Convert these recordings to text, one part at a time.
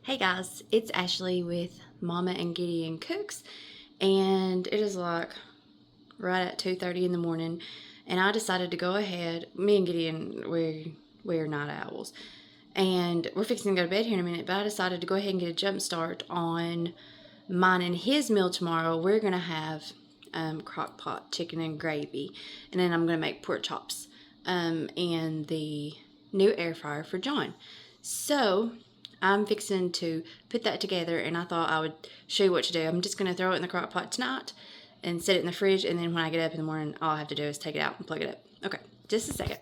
Hey guys, it's Ashley with Mama and Gideon Cooks, and it is like right at 2:30 in the morning, and I decided to go ahead. Me and Gideon, we're night owls, and we're fixing to go to bed here in a minute. But I decided to go ahead and get a jump start on mine and his meal tomorrow. We're gonna have crock pot chicken and gravy, and then I'm gonna make pork chops and the new air fryer for John. So I'm fixing to put that together, and I thought I would show you what to do. I'm just going to throw it in the crock pot tonight and set it in the fridge, and then when I get up in the morning, all I have to do is take it out and plug it up. Okay, just a second.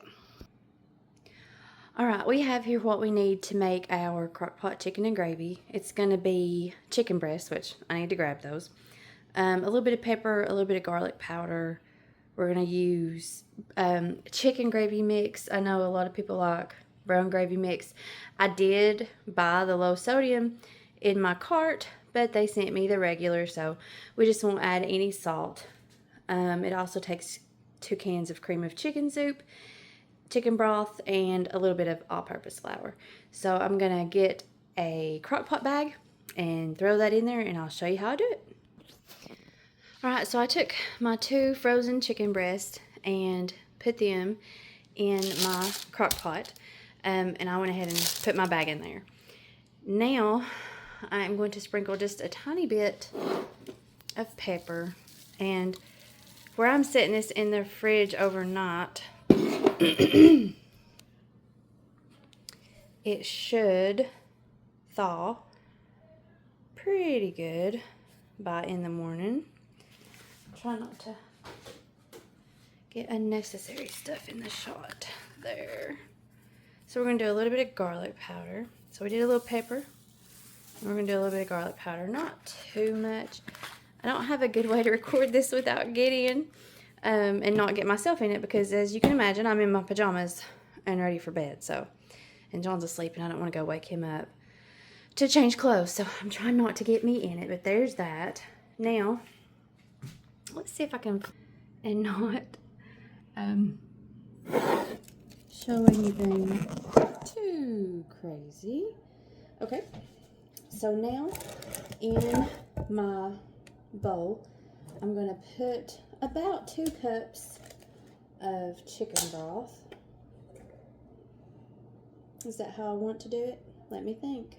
All right, we have here what we need to make our crock pot chicken and gravy. It's going to be chicken breasts, which I need to grab those. A little bit of pepper, a little bit of garlic powder. We're going to use chicken gravy mix. I know a lot of people like brown gravy mix. I did buy the low sodium in my cart, but they sent me the regular, so we just won't add any salt. It also takes 2 cans of cream of chicken soup, chicken broth, and a little bit of all-purpose flour. So I'm going to get a crock pot bag and throw that in there, and I'll show you how I do it. Alright, so I took my 2 frozen chicken breasts and put them in my crock pot, and I went ahead and put my bag in there. Now, I'm going to sprinkle just a tiny bit of pepper, and where I'm setting this in the fridge overnight, it should thaw pretty good by in the morning. Try not to get unnecessary stuff in the shot there. So we're going to do a little bit of garlic powder. So we did a little pepper. And we're going to do a little bit of garlic powder. Not too much. I don't have a good way to record this without Gideon and not get myself in it, because as you can imagine, I'm in my pajamas and ready for bed. So, and John's asleep and I don't want to go wake him up to change clothes. So I'm trying not to get me in it, but there's that. Now, let's see if I can, and not show anything too crazy. Okay, so now in my bowl, I'm going to put about 2 cups of chicken broth. Is that how I want to do it? Let me think.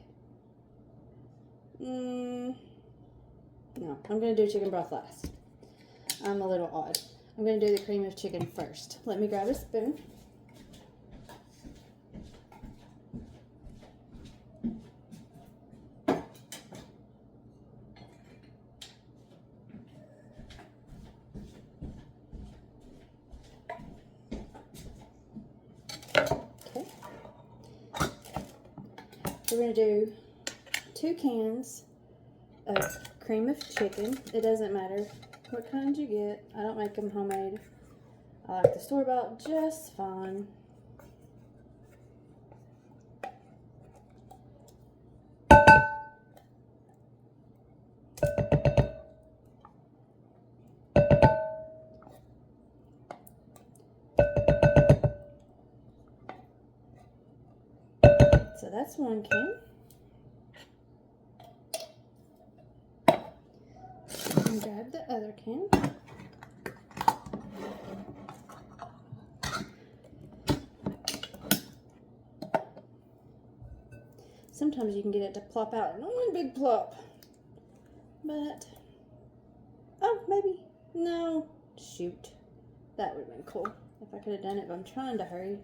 No, I'm going to do chicken broth last. I'm a little odd. I'm going to do the cream of chicken first. Let me grab a spoon. Okay. We're going to do 2 cans of cream of chicken. It doesn't matter what kind you get. I don't make them homemade. I like the store-bought just fine. So that's 1 can. And grab the other can. Sometimes you can get it to plop out in one big plop. But, oh, maybe, no, shoot. That would have been cool if I could have done it, but I'm trying to hurry,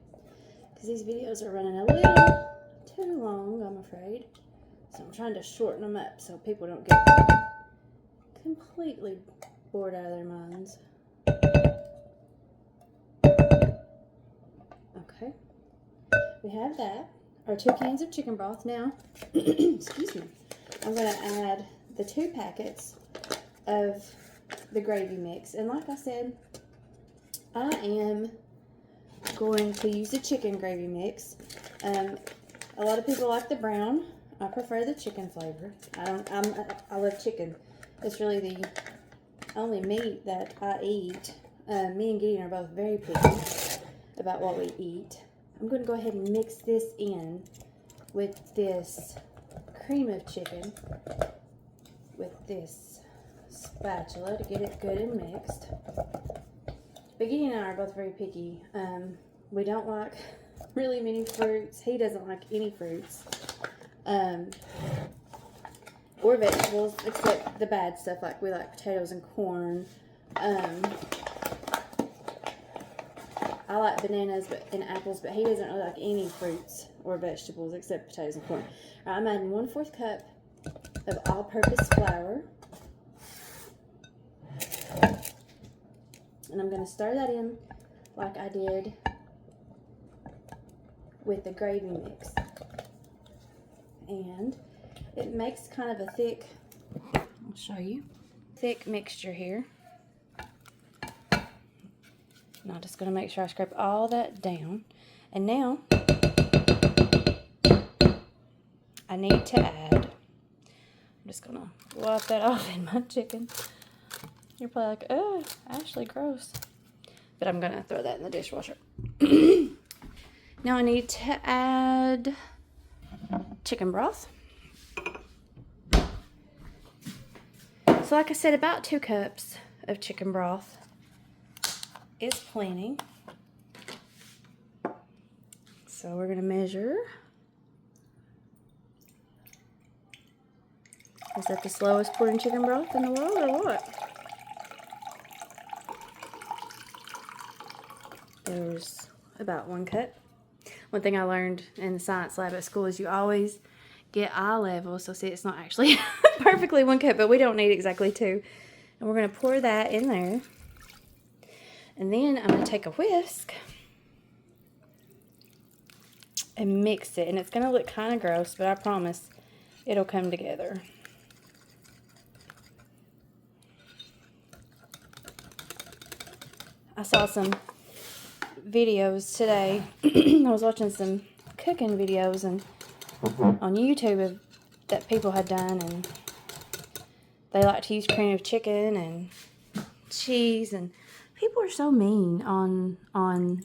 because these videos are running a little too long, I'm afraid. So I'm trying to shorten them up so people don't get completely bored out of their minds. Okay, we have that. Our 2 cans of chicken broth. Now, excuse me, I'm going to add the 2 packets of the gravy mix. And like I said, I am going to use the chicken gravy mix. A lot of people like the brown. I prefer the chicken flavor. I love chicken. It's really the only meat that I eat. Me and Gideon are both very picky about what we eat. I'm going to go ahead and mix this in with this cream of chicken with this spatula to get it good and mixed. But Gideon and I are both very picky. We don't like really many fruits. He doesn't like any fruits. Or vegetables, except the bad stuff, like we like potatoes and corn. I like bananas and apples, but he doesn't really like any fruits or vegetables except potatoes and corn. All right, I'm adding 1/4 cup of all-purpose flour. And I'm going to stir that in like I did with the gravy mix. And it makes kind of a thick, I'll show you, thick mixture here. And I'm just going to make sure I scrape all that down. And now I need to add, I'm just going to wipe that off in my chicken. You're probably like, oh, Ashley, gross. But I'm going to throw that in the dishwasher. Now I need to add chicken broth. So like I said, about 2 cups of chicken broth is plenty. So we're going to measure. Is that the slowest pouring chicken broth in the world or what? There's about 1 cup. One thing I learned in the science lab at school is you always get eye level. So see, it's not actually perfectly 1 cup, but we don't need exactly 2. And we're going to pour that in there. And then I'm going to take a whisk and mix it. And it's going to look kind of gross, but I promise it'll come together. I saw some videos today. I was watching some cooking videos and on YouTube that people had done, and they like to use cream of chicken and cheese, and people are so mean online,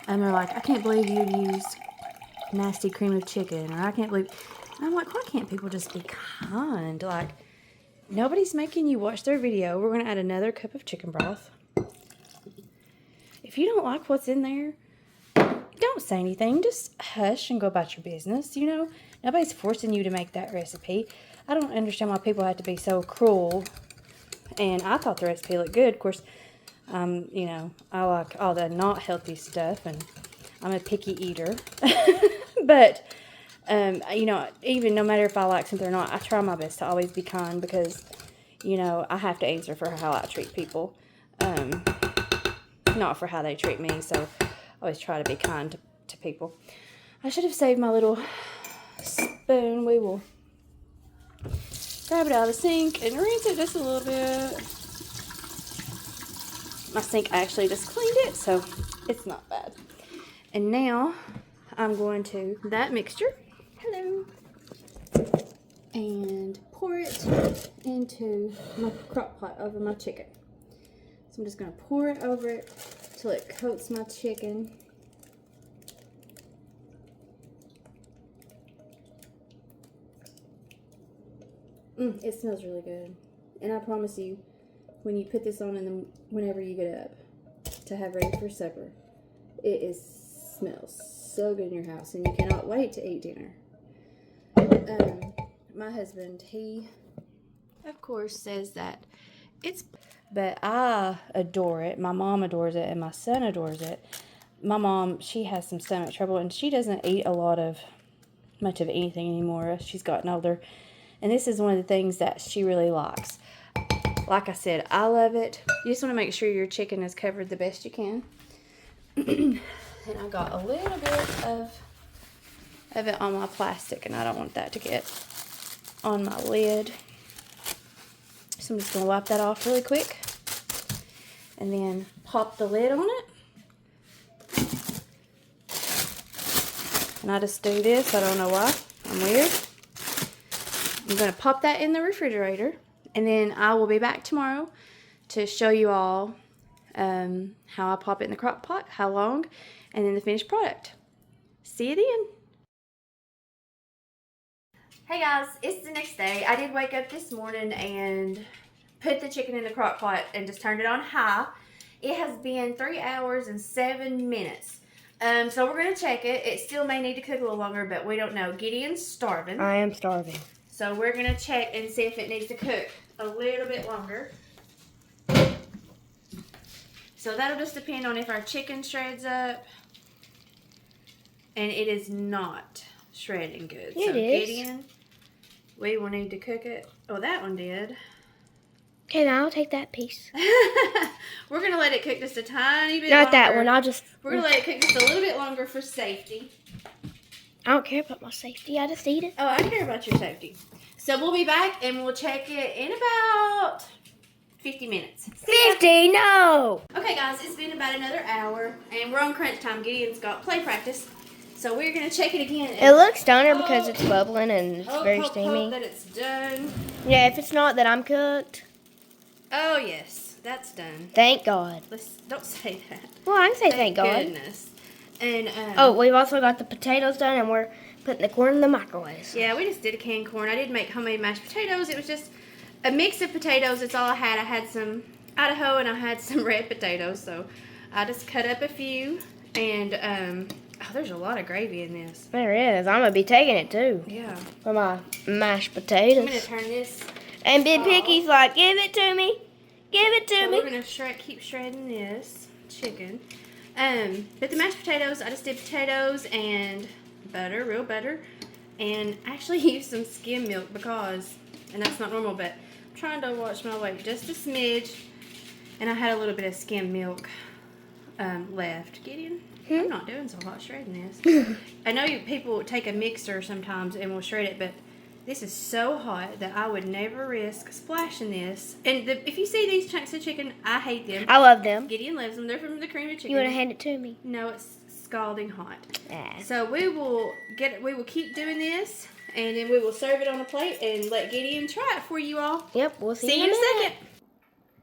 and they're like, I can't believe you'd use nasty cream of chicken, or I can't believe, and I'm like, why can't people just be kind? Like, nobody's making you watch their video. We're going to add another cup of chicken broth. If you don't like what's in there, don't say anything. Just hush and go about your business. You know, nobody's forcing you to make that recipe. I don't understand why people have to be so cruel. And I thought the recipe looked good. Of course, you know, I like all the not healthy stuff, and I'm a picky eater. But, you know, even no matter if I like something or not, I try my best to always be kind because, you know, I have to answer for how I treat people. Not for how they treat me, so I always try to be kind to people. I should have saved my little spoon. We will grab it out of the sink and rinse it just a little bit. My sink actually just cleaned it, so it's not bad. And now I'm going to that mixture, hello, and pour it into my crock pot over my chicken. So I'm just going to pour it over it till it coats my chicken. It smells really good. And I promise you, when you put this on whenever you get up to have ready for supper, smells so good in your house, and you cannot wait to eat dinner. My husband, he of course says that but I adore it. My mom adores it, and my son adores it. My mom, she has some stomach trouble, and she doesn't eat much of anything anymore. She's gotten older, and this is one of the things that she really likes. Like I said, I love it. You just want to make sure your chicken is covered the best you can. And I got a little bit of it on my plastic, and I don't want that to get on my lid. So I'm just going to wipe that off really quick and then pop the lid on it. And I just do this. I don't know why. I'm weird. I'm going to pop that in the refrigerator, and then I will be back tomorrow to show you all how I pop it in the crock pot, how long, and then the finished product. See you then. Hey guys, it's the next day. I did wake up this morning and put the chicken in the crock pot and just turned it on high. It has been 3 hours and 7 minutes. So we're going to check it. It still may need to cook a little longer, but we don't know. Gideon's starving. I am starving. So we're going to check and see if it needs to cook a little bit longer. So that'll just depend on if our chicken shreds up. And it is not shredding good. It so is. Gideon, we will need to cook it. Oh, that one did. Okay, now I'll take that piece. We're going to let it cook just a tiny bit Not longer. that one. I'll just... We're going to let it cook just a little bit longer for safety. I don't care about my safety. I just eat it. Oh, I care about your safety. So we'll be back and we'll check it in about 50 minutes. 50? No! Okay, guys, it's been about another hour and we're on crunch time. Gideon's got play practice. So we're going to check it again. It looks doner because it's bubbling and it's very Hope steamy. that it's done. Yeah, if it's not, then I'm cooked. Oh, yes. That's done. Thank God. Don't say that. Well, I can say thank God. Goodness. And, Oh, we've also got the potatoes done and we're putting the corn in the microwave. yeah, we just did a canned corn. I did make homemade mashed potatoes. It was just a mix of potatoes. That's all I had. I had some Idaho and I had some red potatoes. So I just cut up a few. And, oh, there's a lot of gravy in this. There is. I'm going to be taking it too. Yeah. For my mashed I'm going to potatoes. turn this. And Big Picky's like, give it to me. Give it to So me. we're going to keep shredding this chicken. But the mashed potatoes, I just did potatoes and butter, real butter. And I actually used some skim milk because, and that's not normal, but I'm trying to watch my weight just a smidge. And I had a little bit of skim milk left. Gideon, I'm not doing so hot shredding this. I know people take a mixer sometimes and will shred it, but this is so hot that I would never risk splashing this. And if you see these chunks of chicken, I hate them. I love them. Gideon loves them. They're from the cream of chicken. You want to hand it to me? No, it's scalding hot. Yeah. So we will keep doing this, and then we will serve it on a plate and let Gideon try it for you all. Yep, we'll see See you you in a minute. second.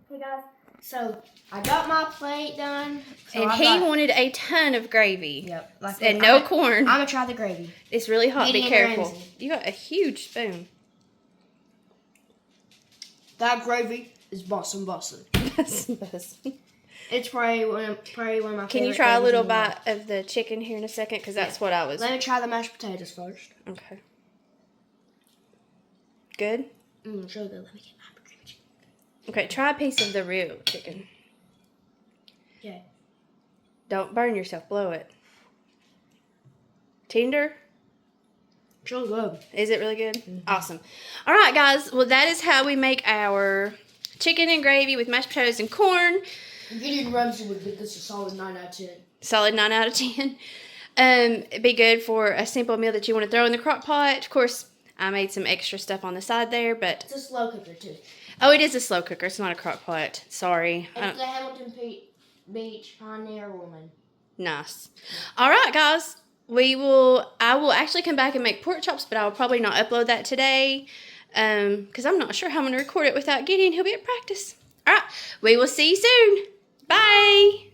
Hey guys, so I got my plate done. So And he wanted a ton of gravy. Yep. Like And no corn. I'm going to try the gravy. It's really hot. Be Gideon careful. Ramsay. You got a huge spoon. That gravy is bussin'. It's probably one of my favorite. Can you try a gravies little in the world. bite of the chicken here in a second? Because that's what I was. Let me try the mashed potatoes first. Okay. Good? So good. Let me get my cream chicken. Okay, try a piece of the real chicken. Okay. Don't burn yourself. Blow it. Tender? It's really good. Is it really good? Awesome. All right, guys. Well, that is how we make our chicken and gravy with mashed potatoes and corn. Gideon Ramsay would give this a solid 9 out of 10. Solid 9 out of 10. It'd be good for a simple meal that you want to throw in the crock pot. Of course, I made some extra stuff on the side there, but... It's a slow cooker, too. Oh, it is a slow cooker. It's not a crock pot. Sorry. It's the Hamilton Beach Pioneer Woman. Nice. All right, guys. I will actually come back and make pork chops, but I will probably not upload that today because I'm not sure how I'm going to record it without Gideon. He'll be at practice. All right. We will see you soon. Bye.